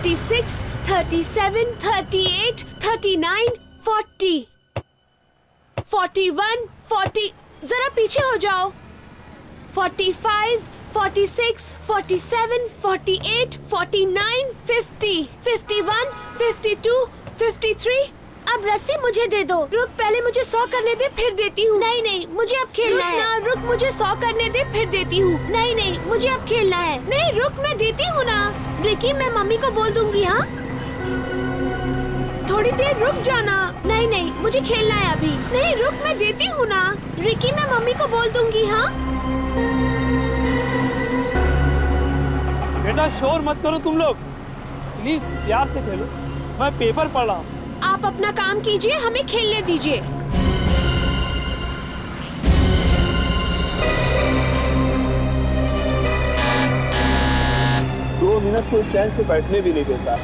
46, 37, 38, 39, 40, 41, 40, जरा पीछे हो जाओ। 45, 46, 47, 48, 49, 50, 51, 52, 53। अब रस्सी मुझे दे दो। रुक, पहले मुझे 100 करने दे, फिर देती हूँ। नहीं नहीं, मुझे अब खेलना है। ना, रुक, मुझे 100 करने दे, फिर देती हूँ। नहीं नहीं, मुझे अब खेलना है। नहीं रुक, मैं देती हूँ ना। रिकी, मैं मम्मी को बोल दूंगी। हाँ, थोड़ी देर रुक जाना। नहीं नहीं, मुझे खेलना है अभी। नहीं रुक, मैं देती हूँ ना। रिकी, मैं मम्मी को बोल दूंगी। हाँ बेटा, शोर मत करो तुम लोग, प्लीज प्यार से खेलो। मैं पेपर पढ़ रहा हूँ। आप अपना काम कीजिए, हमें खेलने दीजिए। 2 मिनट कोई चैन से बैठने भी नहीं देता।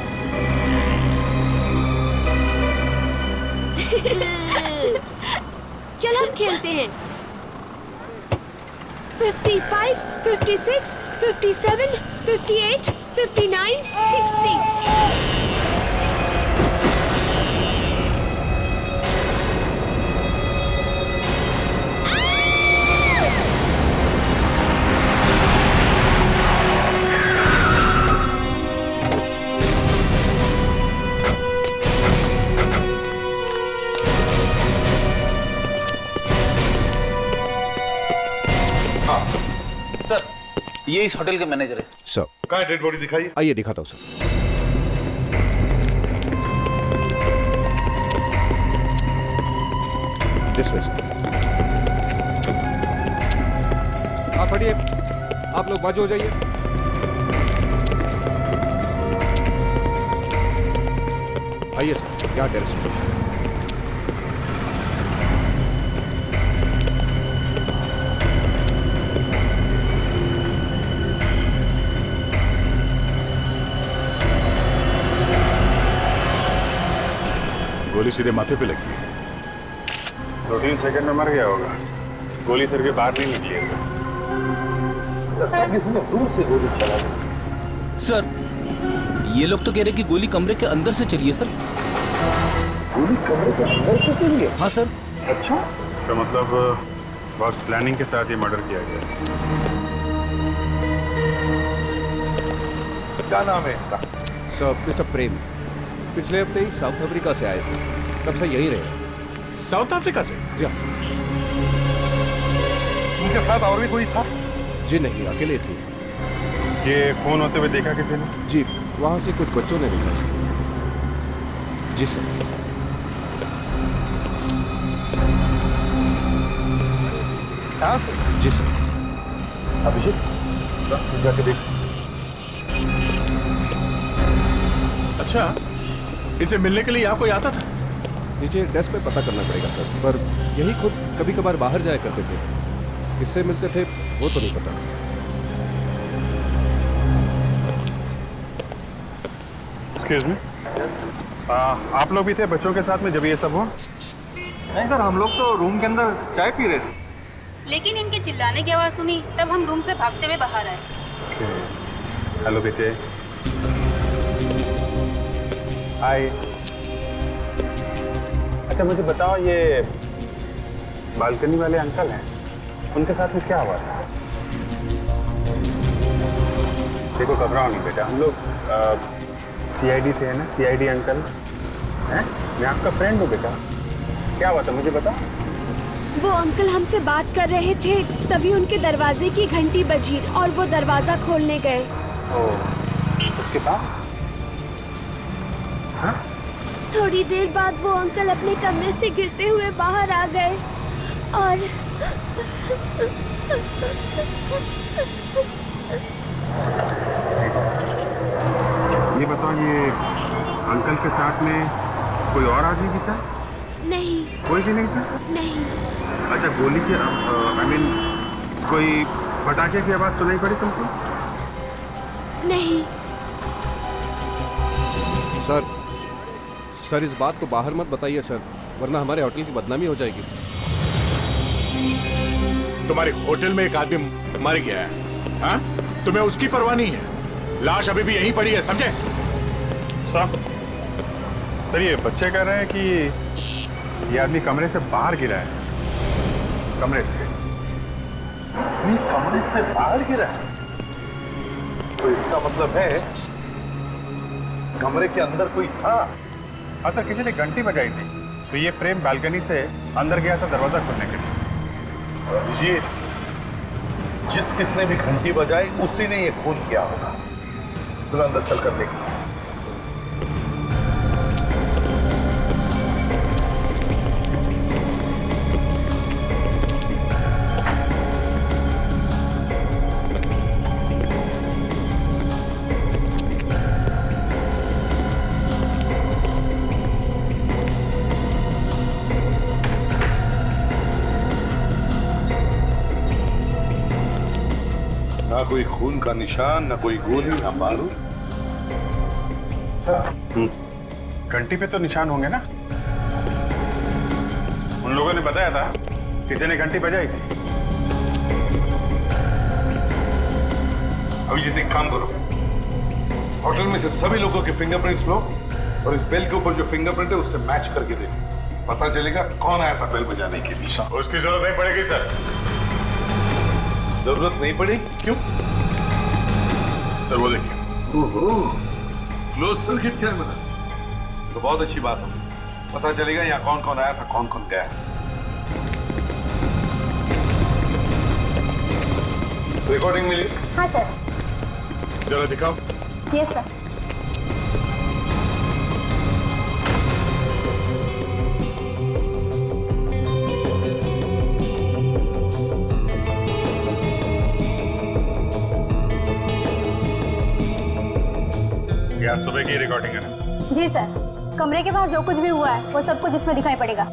चल हम खेलते हैं। 55, 56, 57, 58, 59, 60। सर, ये इस होटल के मैनेजर है। सर, कहाँ है डेड बॉडी? दिखाइए। आइए दिखाता हूँ सर। This way sir. आप हटिए, आप लोग बाजू हो जाइए। आइए सर, यहाँ टेरेस पे। गोली सीधे माथे पे लगी। 2-3 सेकंड में मर गया होगा। गोली सिर के बाहर नहीं निकलेगा। किसी ने दूर से गोली चला दी। सर, ये लोग तो कह रहे कि गोली कमरे के अंदर से चली है सर। गोली कमरे के अंदर से चली है? हाँ सर। अच्छा, तो मतलब बहुत प्लानिंग के साथ ये मर्डर किया गया। क्या नाम है इनका? सर, मिस्टर प्रेम। पिछले हफ्ते ही साउथ अफ्रीका से आए थे, तब से यहीं रहे। साउथ अफ्रीका से? जी हाँ। उनके साथ और भी कोई था? जी नहीं, अकेले थे। ये फोन होते हुए देखा किसी ने? जी, वहाँ से कुछ बच्चों ने देखा सर। जी सर। कहाँ से? जी सर। अभिषेक, जाके देख। अच्छा, इनसे मिलने के लिए यहाँ कोई आता था? नीचे डेस्क पे पता करना पड़ेगा सर, पर यही खुद कभी कभार बाहर जाया करते थे। किससे मिलते थे वो तो नहीं पता। एक्सक्यूज मी, आप लोग भी थे बच्चों के साथ में जब ये सब हुआ? नहीं सर, हम लोग तो रूम के अंदर चाय पी रहे थे। लेकिन इनके चिल्लाने की आवाज़ सुनी, तब हम रूम से भागते हुए बाहर आए। हेलो बेटे। हाय। अच्छा मुझे बताओ, ये बालकनी वाले अंकल हैं, उनके साथ में क्या हुआ था? देखो घबराओ नहीं बेटा, हम लोग सीआईडी से है ना, सीआईडी अंकल हैं। मैं आपका फ्रेंड हूँ बेटा। क्या हुआ था मुझे बताओ। वो अंकल हमसे बात कर रहे थे, तभी उनके दरवाजे की घंटी बजी और वो दरवाजा खोलने गए। उसके बाद? हाँ? थोड़ी देर बाद वो अंकल अपने कमरे से गिरते हुए बाहर आ गए और ये बताओ, ये अंकल के साथ में कोई और आदमी भी था? नहीं। कोई भी नहीं था? नहीं। अच्छा, गोली की आई मीन कोई पटाखे की आवाज सुनाई पड़ी तुमको? नहीं। सर, इस बात को बाहर मत बताइए सर, वरना हमारे होटल की बदनामी हो जाएगी। तुम्हारे होटल में एक आदमी मर गया है, हाँ? तुम्हें उसकी परवाह नहीं है? लाश अभी भी यहीं पड़ी है, समझे? सर ये बच्चे कह रहे हैं कि ये आदमी कमरे से बाहर गिरा है। कमरे से कमरे से बाहर गिरा है, तो इसका मतलब है कमरे के अंदर कोई था। हाँ सर, किसी ने घंटी बजाई थी तो ये प्रेम बालकनी से अंदर गया था दरवाजा खोलने के लिए। ये जिस किसने भी घंटी बजाई उसी ने ये खून किया होगा। चलो अंदर चलकर देखते हैं। ना कोई खून का निशान, ना कोई गोली, ना बारूद। घंटी पे तो निशान होंगे ना? उन लोगों ने बताया था किसी ने घंटी बजाई थी। अभिजीत एक काम करो, होटल में से सभी लोगों के फिंगरप्रिंट्स लो और इस बेल के ऊपर जो फिंगरप्रिंट है उससे मैच करके देखो। पता चलेगा कौन आया था बेल बजाने के लिए। उसकी जरूरत नहीं पड़ेगी सर। जरूरत नहीं पड़ी? क्यों सर वो देखिए, क्लोज सर्किट कैमरा, तो बहुत अच्छी बात होगी। पता चलेगा यहाँ कौन कौन आया था, कौन कौन गया। रिकॉर्डिंग मिली? हाँ सर। जरा दिखाओ। Yes sir. क्या सुबह की रिकॉर्डिंग है ना? जी सर, कमरे के बाहर जो कुछ भी हुआ है वो सब कुछ इसमें दिखाई पड़ेगा।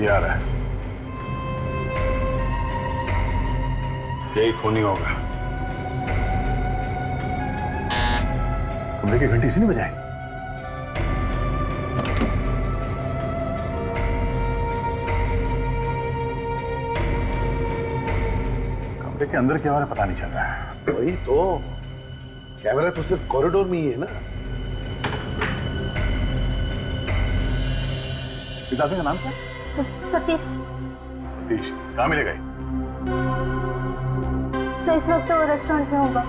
आ रहा है, यही खूनी होगा। कमरे की घंटी इसी ने बजाई। कमरे के अंदर क्या हो रहा है पता नहीं चल रहा है। वही तो, कैमरा तो सिर्फ कॉरिडोर में ही है ना। इस आदमी का नाम क्या? सतीश। सतीश कहाँ मिलेगा? सर इस वक्त तो रेस्टोरेंट में होगा।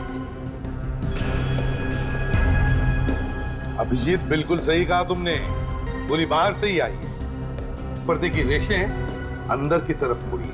अभिजीत बिल्कुल सही कहा तुमने, गोली बाहर से ही आई है, पर्दे की रेशें अंदर की तरफ मुड़ी है।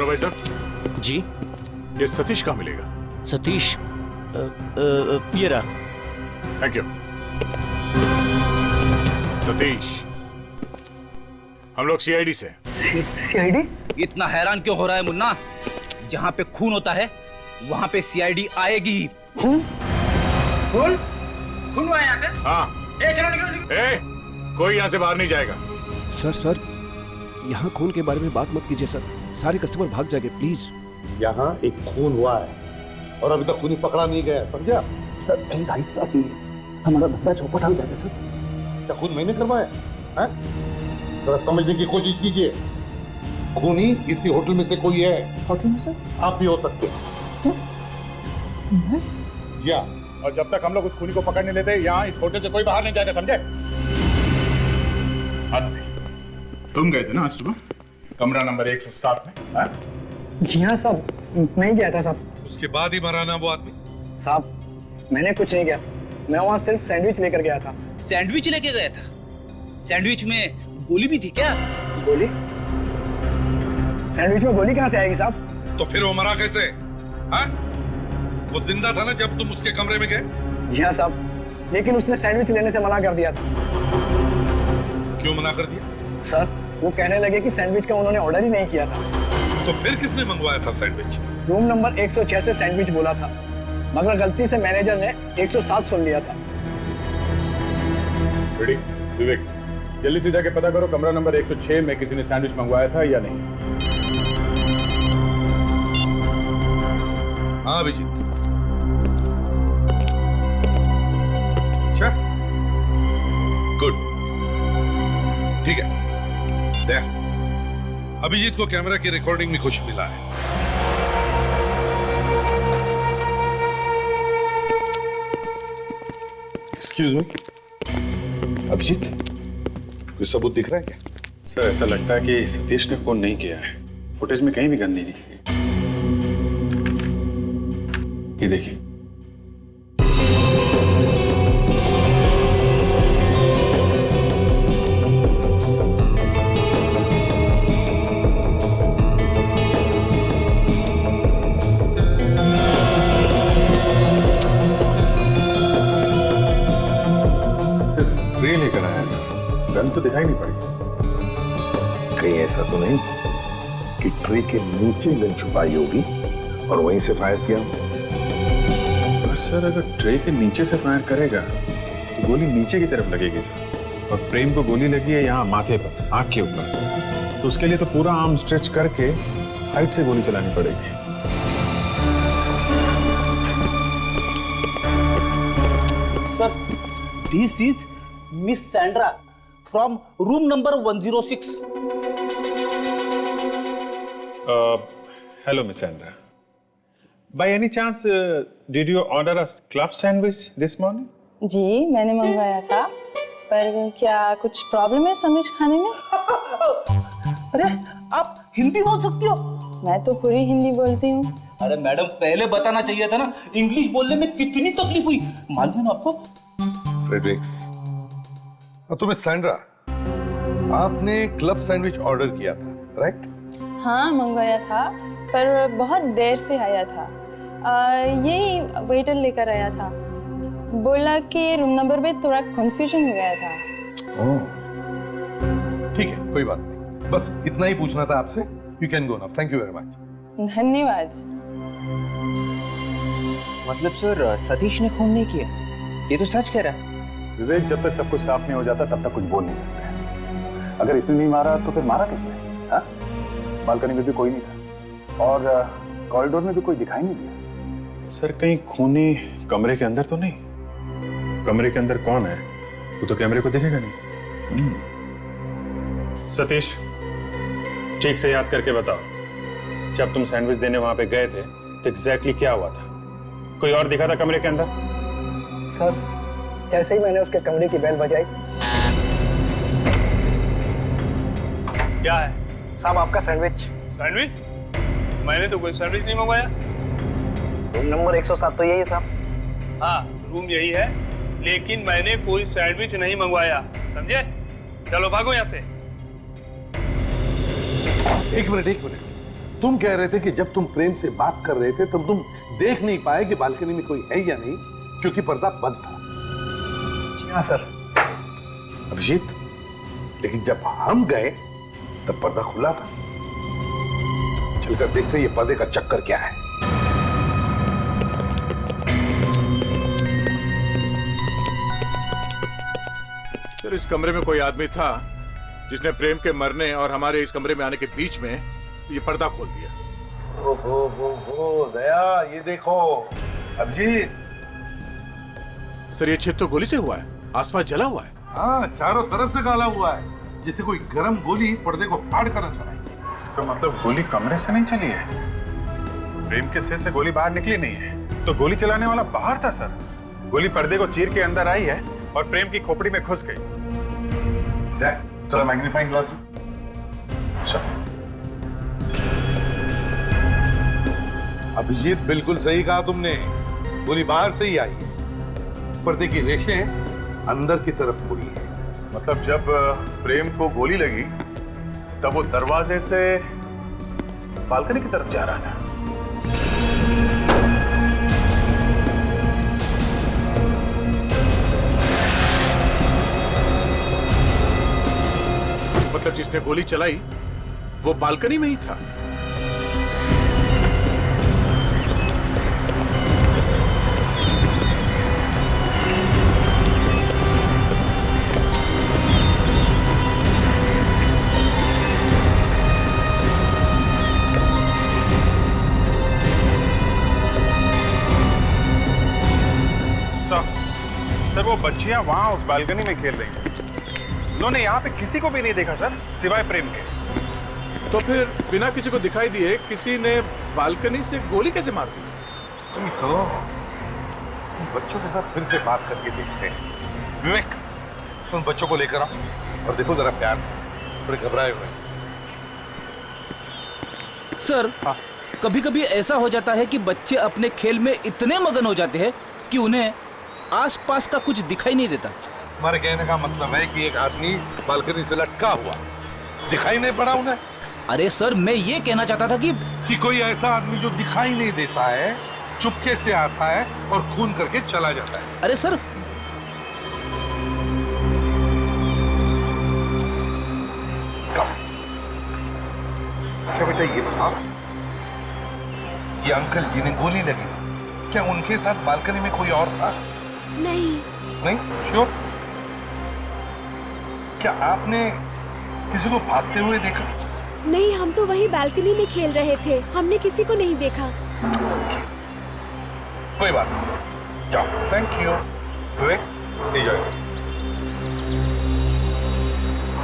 भाई साहब जी। ये सतीश कहाँ मिलेगा? सतीश ये रहा। Thank you. सतीश, हम लोग सीआईडी से। सीआईडी? इतना हैरान क्यों हो रहा है मुन्ना? जहाँ पे खून होता है वहाँ पे सीआईडी आएगी। खून? खून? खून हुआ है यहाँ पे? हाँ। चलो निकलो। कोई यहाँ से बाहर नहीं जाएगा। सर यहाँ खून के बारे में बात मत कीजिए सर, सारे कस्टमर भाग जाएंगे प्लीज। यहाँ एक खून हुआ है और अभी तक खूनी पकड़ा नहीं गया, समझा? सर प्लीज आहिस्ता की, हमारा बंदा चौपट हो जाएगा सर। क्या खून मैंने करवाया है? जरा समझने की कोशिश कीजिए। खूनी इसी होटल में से कोई है। होटल में सर? आप भी हो सकते हैं। या और जब तक हम लोग उस खूनी को पकड़ नहीं लेते यहाँ इस होटल से कोई बाहर नहीं जाएगा, समझे? हाँ सतीश, तुम गए थे ना आज सुबह कमरा नंबर 107 में? हाँ? जी हाँ साहब, मैं गया था साहब। उसके बाद ही मरा ना वो आदमी? साहब मैंने कुछ नहीं किया, मैं वहाँ सिर्फ सैंडविच लेकर गया था। सैंडविच लेके गया था? सैंडविच में गोली भी थी क्या? गोली? सैंडविच में गोली कहाँ से आएगी साहब? तो फिर वो मरा कैसे? हाँ? वो जिंदा था ना जब तुम उसके कमरे में गए? जी हाँ साहब, लेकिन उसने सैंडविच लेने से मना कर दिया था। क्यों मना कर दिया? सर वो कहने लगे कि सैंडविच का उन्होंने ऑर्डर ही नहीं किया था। तो फिर किसने मंगवाया था सैंडविच? रूम नंबर 106 से सैंडविच बोला था, मगर गलती से मैनेजर ने 107 सुन लिया था। विवेक, जल्दी से जाके पता करो कमरा नंबर 106 में किसी ने सैंडविच मंगवाया था या नहीं। हाँ अभिजीत। अच्छा, गुड, ठीक है। देख, अभिजीत को कैमरा की रिकॉर्डिंग में कुछ मिला है। एक्सक्यूज मी, अभिजीत, कोई सबूत दिख रहा है क्या? सर ऐसा लगता है कि सतीश ने फोन नहीं किया है। फुटेज में कहीं भी गन नहीं दिखी। ये देखिए। सिर्फ ट्रे लेकर आया सर, गन तो दिखाई नहीं पड़ी। कहीं ऐसा तो नहीं कि ट्रे के नीचे गन छुपाई होगी और वहीं से फायर किया? पर सर अगर ट्रे के नीचे से फायर करेगा तो गोली नीचे की तरफ लगेगी सर, और प्रेम को गोली लगी है यहाँ माथे पर, आंख के ऊपर, तो उसके लिए तो पूरा आर्म स्ट्रेच करके हाइट से गोली चलानी पड़ेगी। Sir, this is miss Sandra from room number 106। Hello, Miss Sandra. By any chance, did you order a club sandwich this morning? जी मैंने मंगवाया था, पर क्या कुछ प्रॉब्लम है सैंडविच खाने में? अरे आप हिंदी बोल सकती हो? मैं तो पूरी हिंदी बोलती हूँ। अरे मैडम पहले बताना चाहिए था ना, इंग्लिश बोलने में कितनी तकलीफ हुई मालूम है आपको? फ्रेडरिक्स, तुम्हें सैंड्रा, आपने क्लब सैंडविच ऑर्डर किया था, राइट? हाँ मंगवाया था, पर बहुत देर से आया था। यही वेटर लेकर आया था, बोला कि रूम नंबर में थोड़ा कंफ्यूजन हो गया था। ठीक है, कोई बात नहीं, बस इतना ही पूछना था आपसे। You can go now, thank you very much. धन्यवाद। मतलब सर सतीश ने खून नहीं किया, ये तो सच कह रहा है। विवेक, जब तक सब कुछ साफ नहीं हो जाता तब तक कुछ बोल नहीं सकते। अगर इसने नहीं मारा तो फिर मारा किसने? हाँ? बालकनी में भी कोई नहीं था और कॉरिडोर में भी कोई दिखाई नहीं दिया। सर कहीं खूनी कमरे के अंदर तो नहीं? कमरे के अंदर कौन है वो तो कैमरे को दिखेगा नहीं। सतीश, ठीक से याद करके बताओ, जब तुम सैंडविच देने वहां पे गए थे तो एग्जैक्टली क्या हुआ था? कोई और दिखा था कमरे के अंदर? सर जैसे ही मैंने उसके कमरे की बेल बजाई। क्या है साहब आपका सैंडविच। सैंडविच? मैंने तो कोई सैंडविच नहीं मंगवाया। रूम नंबर 107 तो यही है साहब। हाँ रूम यही है, लेकिन मैंने कोई सैंडविच नहीं मंगवाया, समझे? चलो भागो यहाँ से। एक मिनट, तुम कह रहे थे कि जब तुम प्रेम से बात कर रहे थे तब तुम देख नहीं पाए कि बालकनी में कोई है या नहीं, क्योंकि पर्दा बंद था। हाँ सर। अभिजीत, लेकिन जब हम गए तब पर्दा खुला था। चलकर देखते हैं ये पर्दे का चक्कर क्या है। सर इस कमरे में कोई आदमी था जिसने प्रेम के मरने और हमारे इस कमरे में आने के बीच में ये पर्दा खोल दिया। ओहो दया, ये देखो अभिजीत। सर ये छेद तो गोली से हुआ है, आसपास जला हुआ है। हाँ, चारों तरफ से काला हुआ है, जैसे कोई गर्म गोली पर्दे को फाड़ कर चलाई। इसका मतलब गोली कमरे से नहीं चली है, प्रेम के सिर से गोली बाहर निकली नहीं है, तो गोली चलाने वाला बाहर था सर। गोली पर्दे को चीर के अंदर आई है और प्रेम की खोपड़ी में घुस गई। जरा मैग्नीफाइंग ग्लास दो। अच्छा, अभिजीत बिल्कुल सही कहा तुमने, गोली बाहर से ही आई है, पर देखिए रेशे अंदर की तरफ मुड़ी है। मतलब जब प्रेम को गोली लगी तब वो दरवाजे से बालकनी की तरफ जा रहा था। मतलब जिसने गोली चलाई वो बालकनी में ही था। सर वो बच्चियां वहां उस बालकनी में खेल रही हैं। उन्होंने यहाँ पे किसी को भी नहीं देखा सर, सिवाय प्रेम के। तो फिर बिना किसी को दिखाई दिए किसी ने बालकनी से गोली कैसे मार दी? तो बच्चों के साथ फिर से बात करके देखते हैं। विवेक, उन बच्चों को लेकर आओ और देखो जरा प्यार से, थोड़े घबराए हुए। सर, कभी कभी ऐसा हो जाता है कि बच्चे अपने खेल में इतने मगन हो जाते हैं कि उन्हें आसपास का कुछ दिखाई नहीं देता। हमारे कहने का मतलब है कि एक आदमी बालकनी से लटका हुआ, दिखाई नहीं पड़ा उन्हें? अरे सर, मैं ये कहना चाहता था कि कोई ऐसा आदमी जो दिखाई नहीं देता है, चुपके से आता है और खून करके चला जाता है। अरे सर, अच्छा बेटा ये बताओ, ये अंकल जिन्हें गोली लगी क्या उनके साथ बालकनी में कोई और था? नहीं। नहीं? श्योर? क्या आपने किसी को भागते हुए देखा? नहीं, हम तो वही बालकनी में खेल रहे थे, हमने किसी को नहीं देखा। कोई बात नहीं, जाओ। Thank you. विवेक, ले जाओ।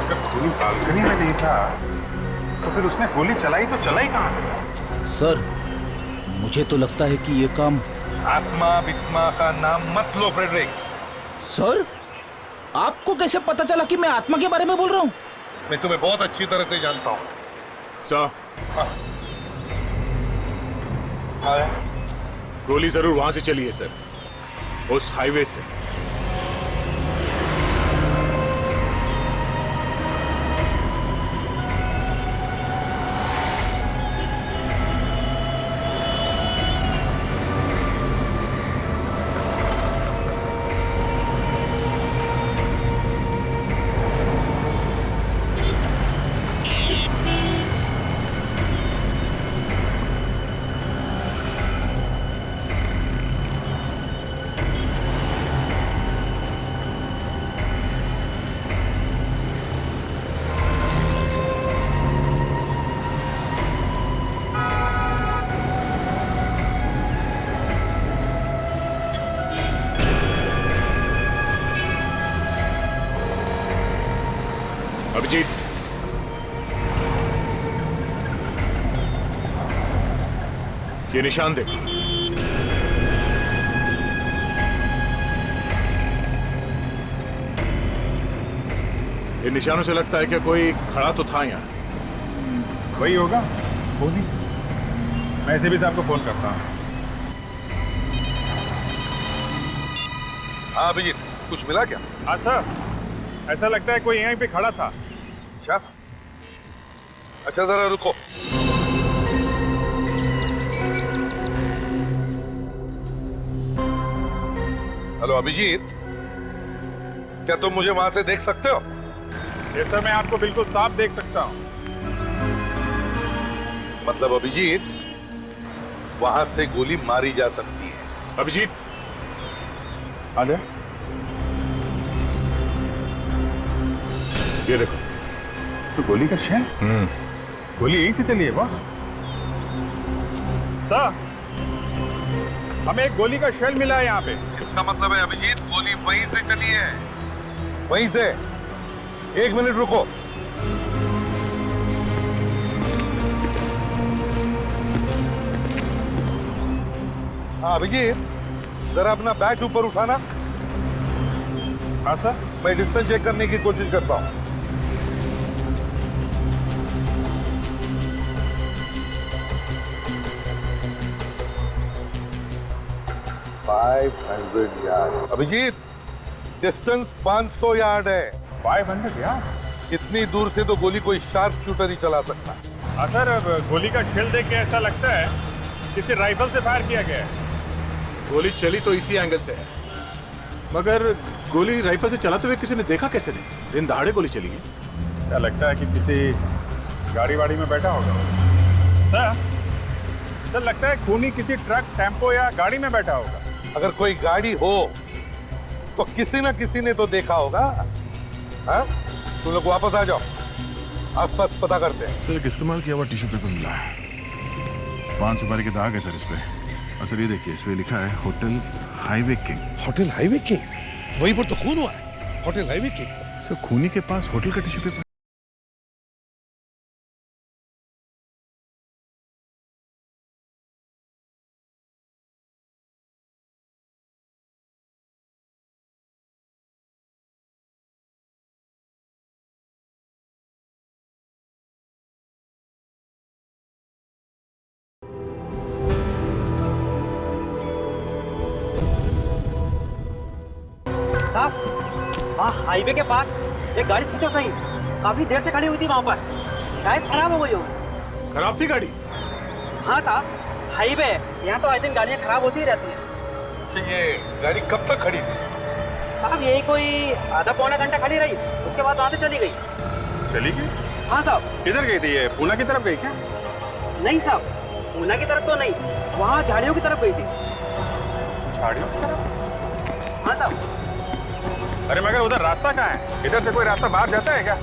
जब गोली बालकनी में नहीं था तो फिर उसने गोली चलाई तो चलाई कहां से? सर, मुझे तो लगता है कि ये काम आत्मा बित्मा का नाम मत लो फ्रेडरिक। सर, आपको कैसे पता चला कि मैं आत्मा के बारे में बोल रहा हूँ? मैं तुम्हें बहुत अच्छी तरह से जानता हूँ। सर, हाँ। गोली जरूर वहां से चली है सर, उस हाईवे से। अभिजीत, ये निशान देखो। इन निशानों से लगता है कि कोई खड़ा तो था यहाँ। वही होगा, गोली। मैं इसे भी आपको फोन करता हूँ। हाँ अभिजीत, कुछ मिला क्या? हाँ सर, ऐसा लगता है कोई यहीं पे खड़ा था। अच्छा जरा रुको। हेलो अभिजीत, क्या तुम मुझे वहां से देख सकते हो? ये सर, मैं आपको बिल्कुल साफ देख सकता हूँ। मतलब अभिजीत, वहां से गोली मारी जा सकती है। अभिजीत, आ जाए। ये देखो। तो गोली का शेल? गोली यहीं से चली है बॉस। सर, हमें एक गोली का शेल मिला है यहाँ पे। इसका मतलब है अभिजीत, गोली वहीं से चली है, वहीं से। 1 मिनट रुको। हाँ अभिजीत, जरा अपना बैग ऊपर उठाना। हाँ सर। मैं डिस्टेंस चेक करने की कोशिश करता हूँ। 500 यार्ड। अभिजीत, डिस्टेंस 500 यार्ड है। 500 यार्ड? इतनी दूर से तो गोली कोई शार्प शूटर ही चला सकता है। सर, गोली का खेल देख के ऐसा लगता है किसी राइफल से फायर किया गया है। गोली चली तो इसी एंगल से है, मगर गोली राइफल से चलाते हुए किसी ने देखा कैसे नहीं? दिन दहाड़े गोली चली है। क्या लगता है कि किसी गाड़ी वाड़ी में बैठा होगा? सर, लगता है खूनी किसी ट्रक, टेम्पो या गाड़ी में बैठा होगा। अगर कोई गाड़ी हो तो किसी ना किसी ने तो देखा होगा। हाँ? तुम लोग वापस आ जाओ, आसपास पता करते हैं। सर, एक इस्तेमाल किया हुआ टिश्यू पेपर मिला है। 5 सुपारी के दाग है सर इस पे। और सर ये देखिए, इस पे लिखा है hotel highway king. Hotel highway king? वहीं पर तो खून हुआ है। Hotel highway king? सर, खूनी के पास होटल का टिश्यू पेपर। हाँ, हाईवे के पास एक गाड़ी पूछो सही, काफी देर से खड़ी हुई थी वहाँ पर। शायद खराब हो गई होगी। खराब थी गाड़ी? हाँ साहब, हाईवे यहाँ तो आई दिन गाड़ियाँ खराब होती ही रहती हैं। अच्छा, ये गाड़ी कब तक खड़ी थी? साहब, यही कोई आधा पौना घंटा खड़ी रही, उसके बाद वहाँ से चली गई। चली गई? हाँ साहब। किधर गई थी? ये पूना की तरफ गई क्या? नहीं साहब, पूना की तरफ तो नहीं, वहाँ झाड़ियों की तरफ गई थी। झाड़ियों की तरफ? हाँ साहब। अरे मगर उधर रास्ता कहाँ है? इधर से कोई रास्ता बाहर जाता है क्या?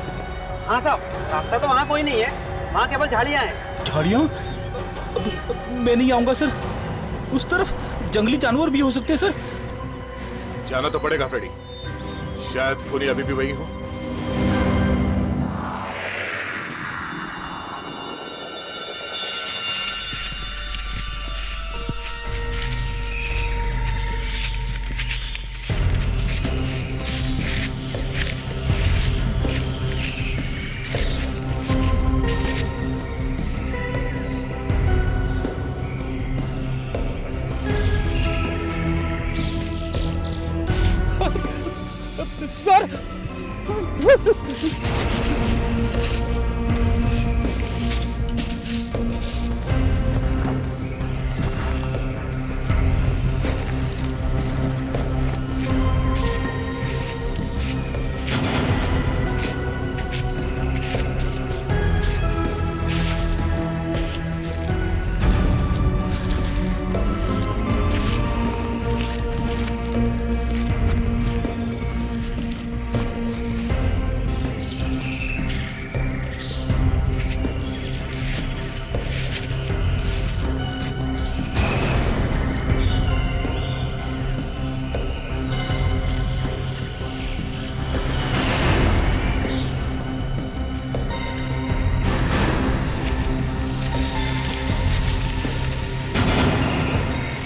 हाँ साहब, रास्ता तो वहाँ कोई नहीं है, वहाँ केवल झाड़ियाँ हैं। झाड़ियाँ? मैं नहीं आऊंगा सर, उस तरफ जंगली जानवर भी हो सकते हैं सर। जाना तो पड़ेगा फ्रेडी, शायद खूनी अभी भी वही हो।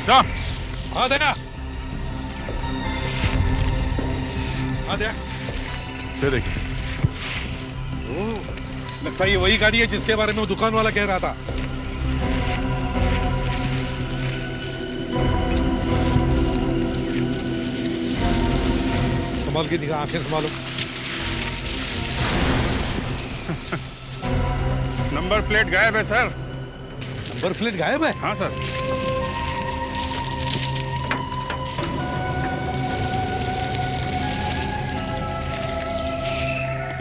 सर, आ दया, आ दया। ये देखिए, लगता है ये वही गाड़ी है जिसके बारे में वो दुकान वाला कह रहा था। संभाल के निगाह, आंखें संभालो। नंबर प्लेट गायब है सर। नंबर प्लेट गायब है? हाँ सर।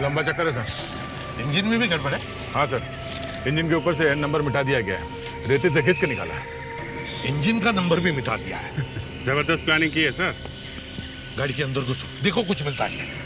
लंबा चक्कर है सर। इंजन में भी गड़बड़ है? हाँ सर, इंजन के ऊपर से एन नंबर मिटा दिया गया है, रेते से खींच के निकाला है। इंजन का नंबर भी मिटा दिया है। जबरदस्त प्लानिंग की है सर। गाड़ी के अंदर घुसो, देखो कुछ मिलता है।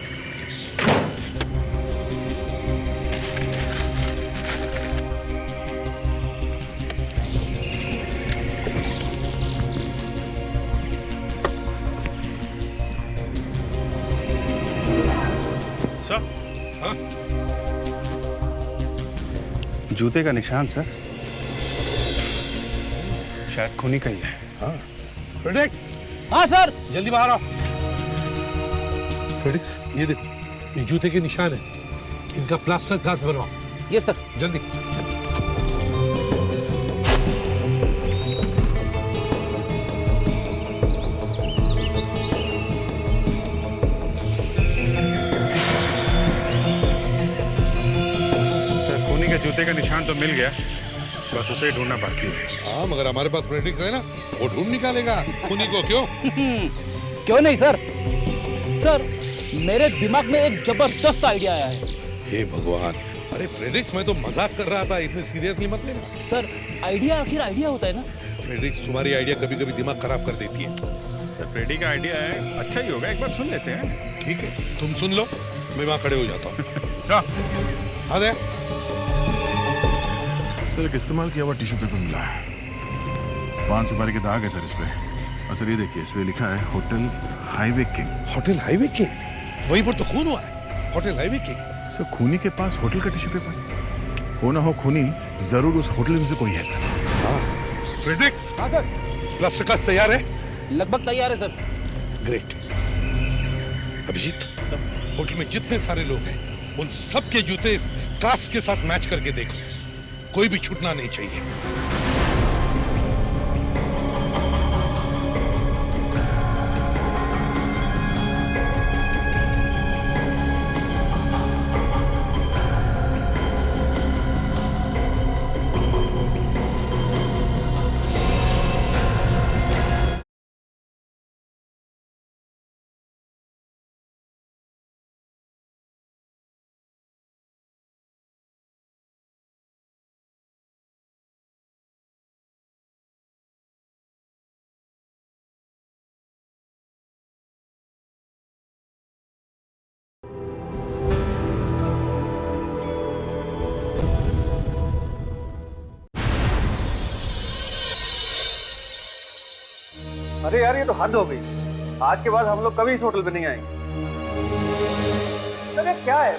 जूते का निशान सर, शायद खूनी का ही है। हाँ, फेडेक्स। हाँ सर। जल्दी बाहर आओ। फेडेक्स, ये देखो, ये जूते के निशान है, इनका प्लास्टर कास्ट बनवाओ। Yes sir. जल्दी। सामान तो मिल गया, बस उसे ही ढूंढना बाकी है। हाँ, मगर हमारे पास फ्रेडरिक्स है ना, वो ढूंढ निकालेगा खूनी को। क्यों क्यों नहीं सर। सर मेरे दिमाग में एक जबरदस्त आइडिया आया है। हे भगवान, अरे फ्रेडरिक्स, मैं तो मजाक कर रहा था, इतने सीरियसली मत लेना। सर आइडिया आखिर आइडिया होता है ना। फ्रेडरिक्स, तुम्हारी आइडिया कभी कभी दिमाग खराब कर देती है। सर फ्रेडी का आइडिया है, अच्छा ही होगा, एक बार सुन लेते हैं। ठीक है, तुम सुन लो, मैं वहां खड़े हो जाता हूँ। सर आ दे। सर एक इस्तेमाल किया हुआ टिश्यू पेपर मिला है, 5 सुपारी के दाग है सर इस पे। और सर ये देखिए, इस पे लिखा है hotel highway king. Hotel highway king? वहीं पर तो खून हुआ है, होटल हाईवे किंग। सर खूनी के पास होटल का टिश्यू पेपर हो ना हो, खूनी जरूर उस होटल में से कोई है सर। हाँ फ्रेडरिक्स। हाँ सर। प्लास्टर कास्ट तैयार है? लगभग तैयार है सर। ग्रेट। अभिजीत, होटल में जितने सारे लोग हैं उन सब के जूते इस कास्ट के साथ मैच करके देखो, कोई भी छूटना नहीं चाहिए। अरे यार, ये तो हद हो गई। आज के बाद हम लोग कभी इस होटल पे नहीं आएंगे। अरे क्या है,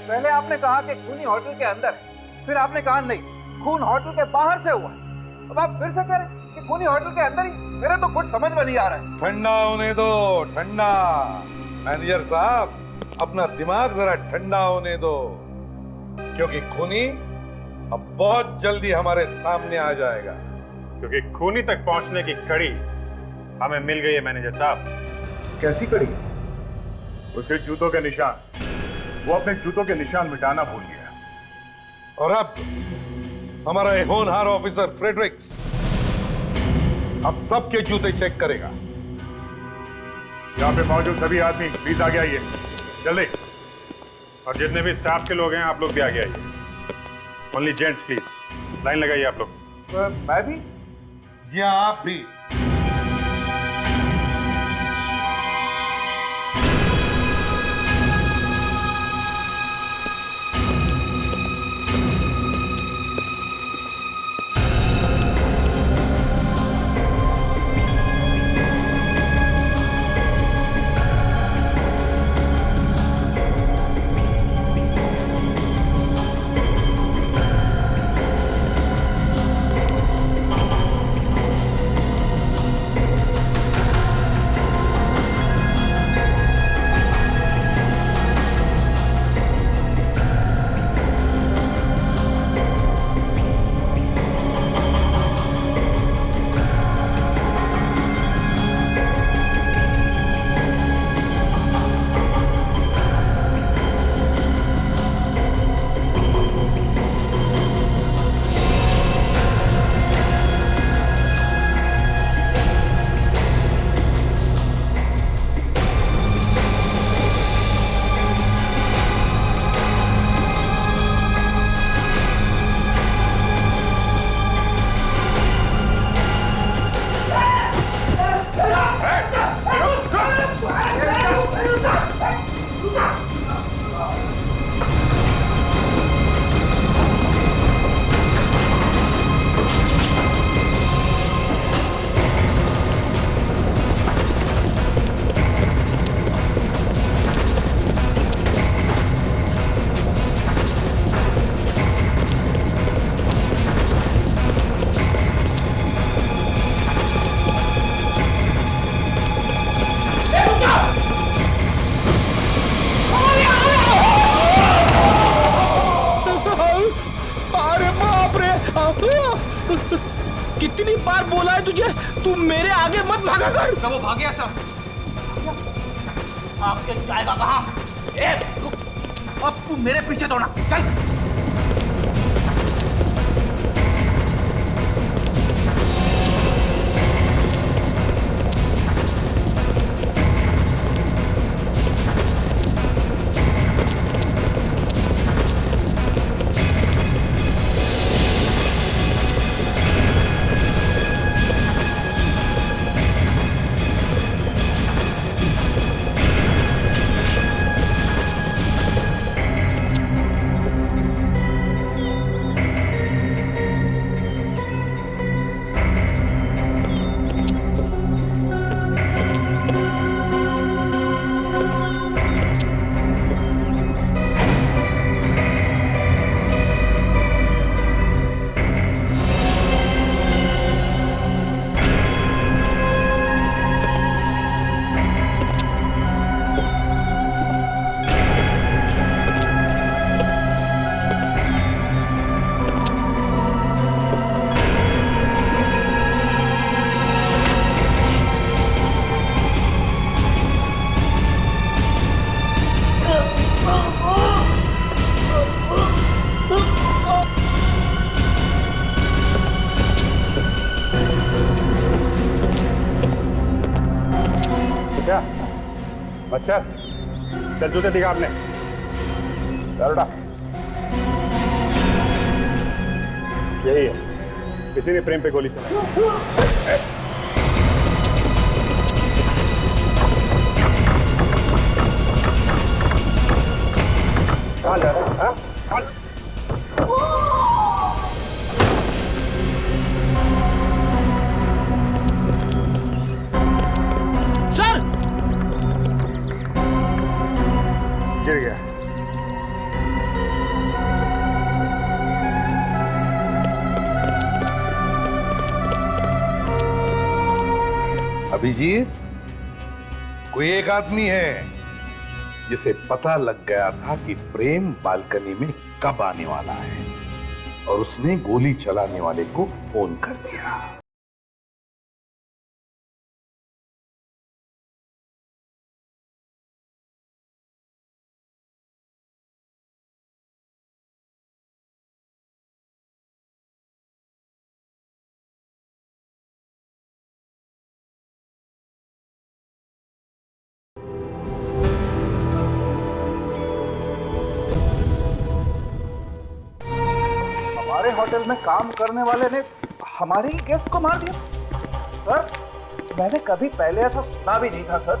पहले आपने कहा कि खूनी होटल के अंदर है, फिर आपने कहा नहीं खून होटल के बाहर से हुआ है, अब आप फिर से कह रहे हैं कि खूनी होटल के अंदर ही। मेरे तो कुछ समझ में नहीं आ रहा है। ठंडा होने दो, ठंडा। मैनेजर साहब, अपना दिमाग जरा ठंडा होने दो, क्योंकि खूनी अब बहुत जल्दी हमारे सामने आ जाएगा। क्योंकि खूनी तक पहुंचने की कड़ी हमें मिल गई है मैनेजर साहब। कैसी कड़ी? उसके जूतों के निशान। वो अपने जूतों के निशान मिटाना भूल गया। और अब हमारा एक होनहार ऑफिसर फ्रेडरिक्स अब सबके जूते चेक करेगा। यहाँ पे मौजूद सभी आदमी प्लीज आगे आइए, जल्दी। और जितने भी स्टाफ के लोग हैं, आप लोग भी आगे आइए। ओनली जेंट्स प्लीज, लाइन लगाइए आप लोग। मैं भी? जी हाँ, आप भी। कितनी बार बोला है तुझे, तू मेरे आगे मत भागा कर। कब वो भाग गया सर? आपके जाएगा कहाँ? अब तू मेरे पीछे दौड़ा, चल। अच्छा, चल जूते दिखा आपने। चल उठा। यही है, किसी ने प्रेम पे गोली चलाई। कहाँ जा रहा है? हाँ? सर! गिर गया। अभिजीत, कोई एक आदमी है जिसे पता लग गया था कि प्रेम बालकनी में कब आने वाला है और उसने गोली चलाने वाले को फोन कर दिया। हमारे होटल में काम करने वाले ने हमारे ही गेस्ट को मार दिया। सर, मैंने कभी पहले ऐसा सुना भी नहीं था सर।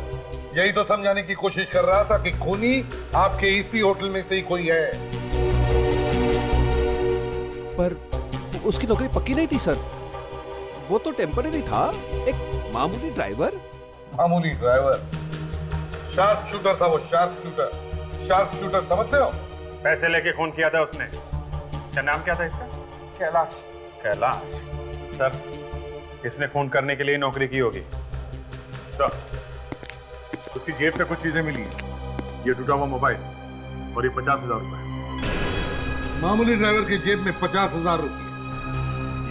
यही तो समझाने की कोशिश कर रहा था कि खूनी आपके इसी होटल में से ही कोई है। पर उसकी नौकरी पक्की नहीं थी सर, वो तो टेम्पररी था, एक मामूली ड्राइवर। मामूली ड्राइवर? शार्प शूटर था वो, शार्प शूटर। शार्प शूटर समझते हो? पैसे लेके खून किया था उसने। क्या नाम क्या था इसका? कैलाश। कैलाश? सर, इसने खून करने के लिए नौकरी की होगी। सर, उसकी जेब से कुछ चीजें मिली हैं। ये टूटा हुआ मोबाइल और ये 50,000 रुपए। मामूली ड्राइवर की जेब में 50,000 रुपए।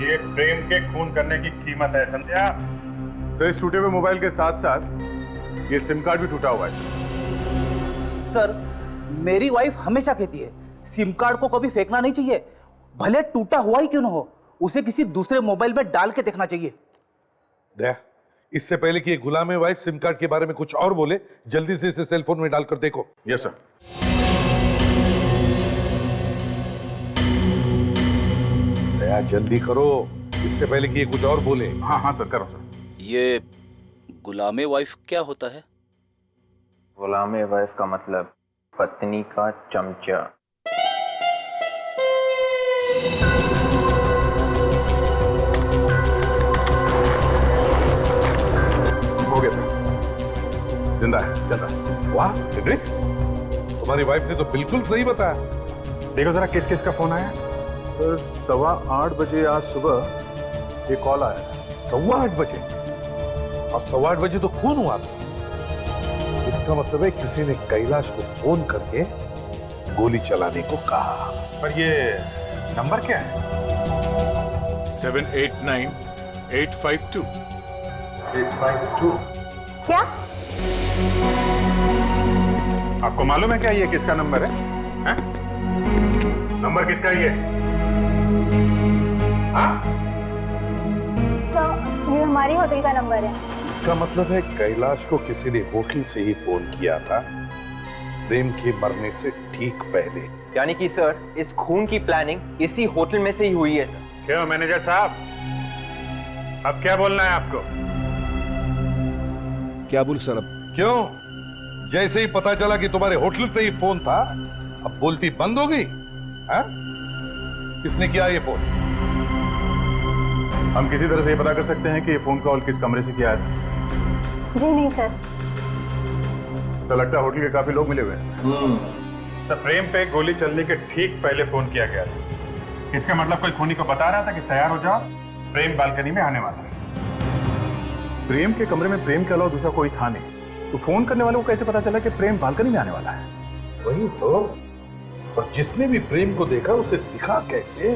ये प्रेम के खून करने की कीमत है, समझा? सर, इस टूटे हुए मोबाइल के साथ साथ ये सिम कार्ड भी टूटा हुआ है। सर, मेरी वाइफ हमेशा कहती है सिम कार्ड को कभी फेंकना नहीं चाहिए, भले टूटा हुआ ही क्यों न हो, उसे किसी दूसरे मोबाइल में डाल के देखना चाहिए। दया, इससे पहले कि ये गुलाम वाइफ सिम कार्ड के बारे में कुछ और बोले, जल्दी से इसे सेल फोन में डालकर देखो। Yes sir. दया, जल्दी करो, इससे पहले कि ये कुछ और बोले। हाँ हाँ सर, करो सर। ये गुलामे वाइफ क्या होता है? गुलामे वाइफ का मतलब पत्नी का चमचा। हो गया सर, जिंदा है, चल रहा है। वाह फ्रेडरिक्स, तुम्हारी वाइफ ने तो बिल्कुल सही बताया। देखो जरा किस किस का फोन आया। सर, 8:15 बजे आज सुबह एक कॉल आया। 8:15 बजे? और 8:15 बजे तो खून हुआ था। इसका मतलब है किसी ने कैलाश को फोन करके गोली चलाने को कहा। पर ये नंबर क्या है? 789852। 852? क्या? आपको मालूम है क्या ये किसका नंबर है? हैं? नंबर किसका ये? हाँ? तो ये हमारी होटल का नंबर है। इसका मतलब है कैलाश को किसी ने होटल से ही फोन किया था, प्रेम के मरने से ठीक पहले। यानी कि सर, इस खून की प्लानिंग इसी होटल में से ही हुई है सर। क्यों मैनेजर साहब, अब क्या बोलना है आपको? क्या बोल सर? अब क्यों? जैसे ही पता चला कि तुम्हारे होटल से ही फोन था, अब बोलती बंद हो गई? हाँ? किसने किया ये फोन? हम किसी तरह से ये पता कर सकते हैं कि ये फोन कॉल किस कमरे से किया है? जी नहीं सर। सर, लगता है होटल के काफी लोग मिले हुए हैं। सर, प्रेम पे गोली चलने के ठीक पहले फोन किया गया था। इसका मतलब कोई खूनी को बता रहा था कि तैयार हो जाओ, प्रेम बालकनी में आने वाला है। प्रेम के कमरे में प्रेम के अलावा दूसरा कोई था नहीं, तो फोन करने वाले को कैसे पता चला कि प्रेम बालकनी में आने वाला है? वही तो। और जिसने भी प्रेम को देखा उसे दिखा कैसे?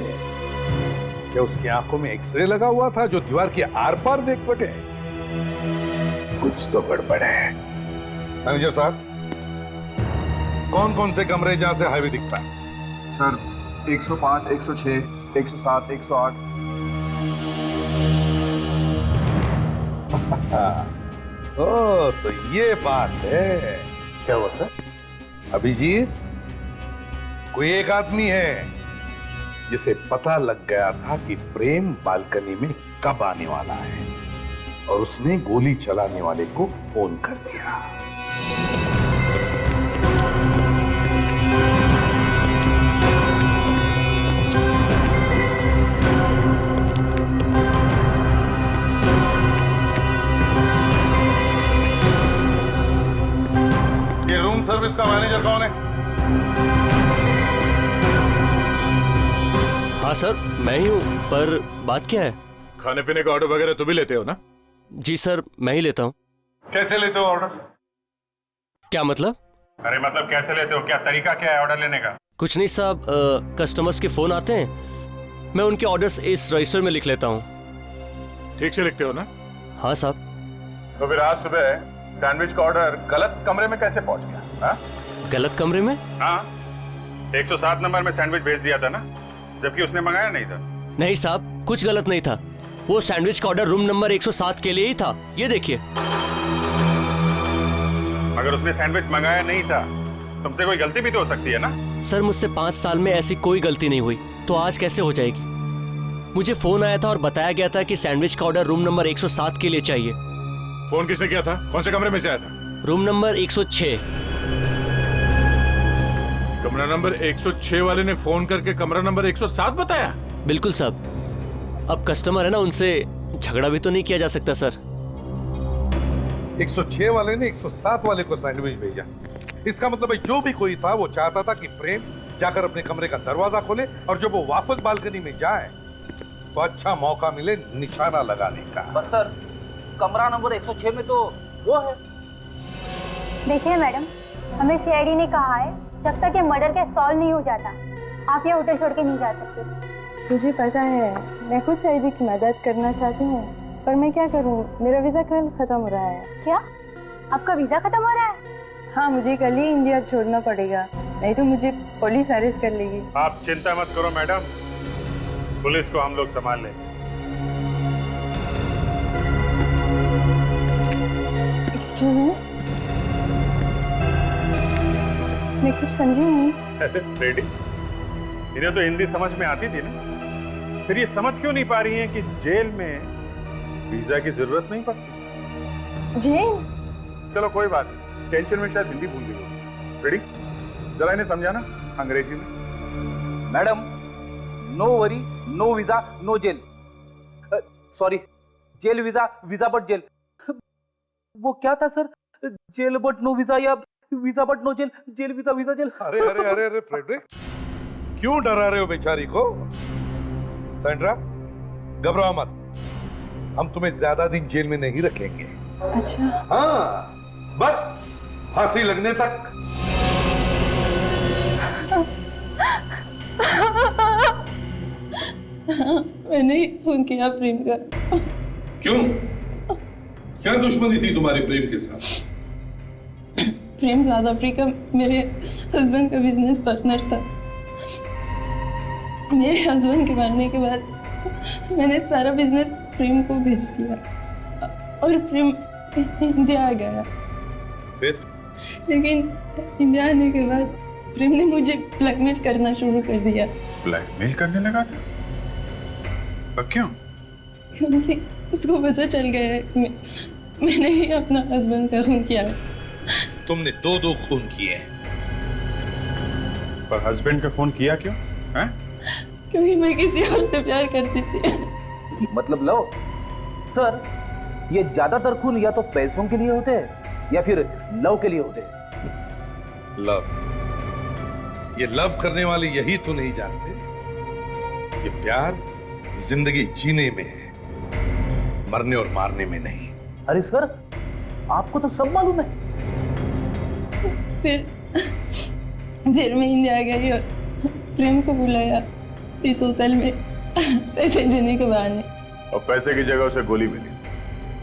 क्या उसकी आंखों में एक्सरे लगा हुआ था जो दीवार के आर पार देख सके? कुछ तो गड़बड़ है। मैनेजर साहब, कौन कौन से कमरे जहां से हाईवे दिखता है? सर, 105, 106, 107, 108। ओ, तो ये बात है। क्या हुआ सर? अभिजीत, कोई एक आदमी है जिसे पता लग गया था कि प्रेम बालकनी में कब आने वाला है और उसने गोली चलाने वाले को फोन कर दिया। ये रूम सर्विस का मैनेजर कौन है? हाँ सर, मैं ही हूँ, पर बात क्या है? खाने पीने का ऑर्डर वगैरह तुम भी लेते हो ना? जी सर, मैं ही लेता हूँ। कैसे लेते हो ऑर्डर? क्या मतलब? अरे मतलब कैसे लेते हो? क्या तरीका क्या है ऑर्डर लेने का? कुछ नहीं साहब, कस्टमर्स के फोन आते हैं, मैं उनके ऑर्डर्स इस रजिस्टर में लिख लेता हूँ। ठीक से लिखते हो ना? हाँ साहब। तो फिर आज सुबह सैंडविच का ऑर्डर गलत कमरे में कैसे पहुंच गया? हाँ? गलत कमरे में? हाँ, 107 नंबर में सैंडविच भेज दिया था ना, जबकि उसने मंगाया नहीं था। नहीं साहब, कुछ गलत नहीं था। वो सैंडविच का ऑर्डर रूम नंबर 107 के लिए ही था, ये देखिए। अगर उसने सैंडविच मंगाया नहीं था, तुमसे कोई गलती भी तो हो सकती है ना? सर, मुझसे 5 साल में ऐसी कोई गलती नहीं हुई, तो आज कैसे हो जाएगी? मुझे फोन आया था और बताया गया था कि सैंडविच का ऑर्डर रूम नंबर 107 के लिए चाहिए। फोन किसने किया था? कौन से कमरे में से आया था? Room number 106। कमरा नंबर 106 वाले ने फोन करके कमरा नंबर 107 बताया? बिल्कुल साहब। अब कस्टमर है ना, उनसे झगड़ा भी तो नहीं किया जा सकता सर। 106 वाले ने 107 वाले को सैंडविच भेजा। इसका मतलब है जो भी कोई था वो चाहता था कि प्रेम जाकर अपने कमरे का दरवाजा खोले और जब वो वापस बालकनी में जाए तो अच्छा मौका मिले निशाना लगाने का। पर सर, कमरा नंबर 106 में तो वो है। देखिए मैडम, हमें सीआईडी ने कहा है जब तक ये मर्डर केस सॉल्व नहीं हो जाता आप ये होटल छोड़ के नहीं जा सकते। मुझे पता है, मैं खुद सीआईडी की मदद करना चाहती हूँ, पर मैं क्या करूँ, मेरा वीज़ा कल ख़त्म हो रहा है। क्या? आपका वीज़ा ख़त्म हो रहा है? हाँ, मुझे कल ही इंडिया छोड़ना पड़ेगा, नहीं तो मुझे पुलिस अरेस्ट कर लेगी। आप चिंता मत करो मैडम, पुलिस को हम लोग संभाल लेंगे। एक्सक्यूज मी, मैं कुछ समझी नहीं। रेडी? इन्हें तो हिंदी समझ में आती थी ना, फिर ये समझ क्यों नहीं पा रही हैं कि जेल में वीजा की जरूरत नहीं पड़ती? जेल? चलो कोई बात नहीं, टेंशन में शायद हिंदी भूल गई। रेडी? जरा इन्हें समझाना अंग्रेजी में। Madam, no worry, no visa, no jail. Sorry, jail visa, visa but jail. वो क्या था sir? Jail but no visa या visa but no jail? Jail visa, visa jail. अरे अरे अरे अरे फ्रेडरिक, क्यों डरा रहे हो बेचारी को? सैंड्रा, घबराओ मत, हम तुम्हें ज्यादा दिन जेल में नहीं रखेंगे। अच्छा। हाँ, बस फांसी लगने तक। मैंने ही फोन किया प्रेम का। क्यों? क्या दुश्मनी थी तुम्हारी प्रेम के साथ? प्रेम साउथ अफ्रीका मेरे हस्बैंड का बिजनेस पार्टनर था। मेरे हस्बैंड के मरने के बाद मैंने सारा बिजनेस प्रेम को भेज दिया और प्रेम इंडिया आ गया। फिर? लेकिन इंडिया आने के बाद प्रेम ने मुझे ब्लैकमेल करना शुरू कर दिया। ब्लैकमेल करने लगा था? पर क्यों? क्योंकि उसको पता चल गया है कि मैंने ही अपना हस्बैंड का खून किया है। तुमने दो खून किए हैं। पर हस्बैंड का खून किया क्यों? हैं? क्योंकि मैं किसी और से प्यार करती थी। मतलब लव? सर, ये ज्यादातर खून या तो पैसों के लिए होते हैं या फिर लव के लिए होते हैं। लव? ये लव करने वाले यही तो नहीं जानते कि प्यार जिंदगी जीने में है, मरने और मारने में नहीं। अरे सर, आपको तो सब मालूम है। फिर मैं इंडिया आ गई और प्रेम को बुलाया इस होटल में पैसे देने के बहाने। और पैसे की जगह उसे गोली मिली।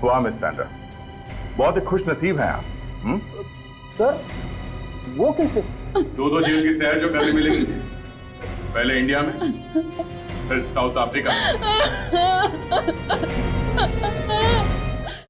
हुआ मिस सैंड्रा, बहुत ही खुश नसीब हैं आप। सर, वो कैसे? दो जेल की सैर जो करने मिलेगी, पहले इंडिया में, फिर साउथ अफ्रीका में।